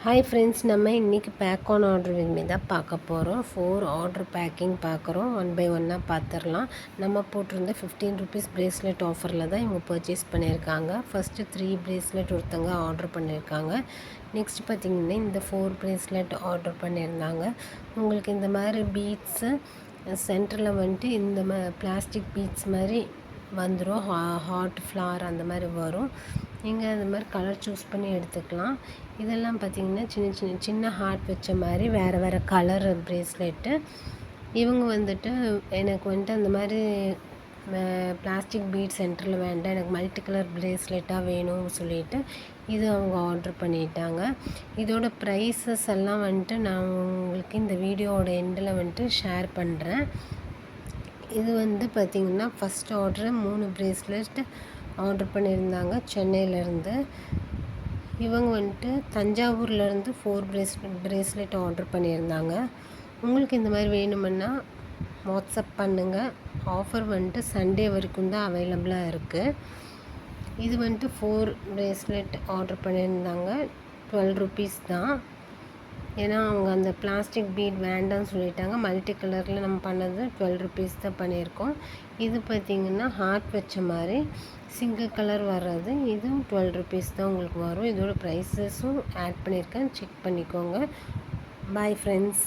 Hi friends, நம்ம இன்றைக்கி back on order with me தான் பார்க்க போகிறோம். 4 ஆர்டர் பேக்கிங் பார்க்குறோம். 1 பை 1 பார்த்துடலாம். நம்ம போட்டிருந்த 15 ருபீஸ் ப்ரேஸ்லெட் ஆஃபரில் தான் இவங்க பர்ச்சேஸ் பண்ணியிருக்காங்க. ஃபஸ்ட்டு 3 ப்ரேஸ்லெட் ஒருத்தங்க ஆர்டர் பண்ணியிருக்காங்க. நெக்ஸ்ட் பார்த்திங்கன்னா இந்த 4 ப்ரேஸ்லெட் ஆர்டர் பண்ணியிருந்தாங்க. உங்களுக்கு இந்த மாதிரி பீட்ஸு சென்டரில் வந்துட்டு இந்த பிளாஸ்டிக் பீட்ஸ் மாதிரி வந்துடும். ஹாட் ஃப்ளார் அந்த மாதிரி வரும். நீங்கள் அந்த மாதிரி கலர் சூஸ் பண்ணி எடுத்துக்கலாம். இதெல்லாம் பார்த்திங்கன்னா சின்ன ஹார்ட் வச்ச மாதிரி வேறு கலர் ப்ரேஸ்லெட்டு. இவங்க வந்துட்டு எனக்கு வந்துட்டு அந்த மாதிரி பிளாஸ்டிக் பீட் சென்டரில் வேண்டாம், எனக்கு மல்டி கலர் ப்ரேஸ்லெட்டாக வேணும்னு சொல்லிவிட்டு இது அவங்க ஆர்டர் பண்ணிட்டாங்க. இதோட ப்ரைஸஸ் எல்லாம் வந்துட்டு நான் உங்களுக்கு இந்த வீடியோவோட எண்டில் வந்துட்டு ஷேர் பண்ணுறேன். இது வந்து பார்த்திங்கன்னா ஃபஸ்ட் ஆர்டரு 3 ப்ரேஸ்லெட் ஆர்டர் பண்ணியிருந்தாங்க சென்னையிலேருந்து. இவங்க வந்துட்டு தஞ்சாவூர்லேருந்து 4 ப்ரேஸ்லெட் ஆர்டர் பண்ணியிருந்தாங்க. உங்களுக்கு இந்த மாதிரி வேணுமுன்னா வாட்ஸ்அப் பண்ணுங்கள். ஆஃபர் வந்துட்டு சண்டே வரைக்கும் தான் அவைலபிளாக இருக்குது. இது வந்துட்டு 4 ப்ரேஸ்லெட் ஆர்டர் பண்ணியிருந்தாங்க. 12 ருபீஸ் தான். ஏன்னா அவங்க அந்த பிளாஸ்டிக் பீட் வேண்டாம்னு சொல்லிட்டாங்க. மல்டி கலரில் நம்ம பண்ணது 12 ருபீஸ் தான் பண்ணியிருக்கோம். இது பார்த்திங்கன்னா ஹார்ட் வச்ச மாதிரி சிங்கிள் கலர் வர்றது, இதுவும் 12 ருபீஸ் தான் உங்களுக்கு வரும். இதோட ப்ரைஸஸும் ஆட் பண்ணியிருக்கேன், செக் பண்ணிக்கோங்க. Bye friends.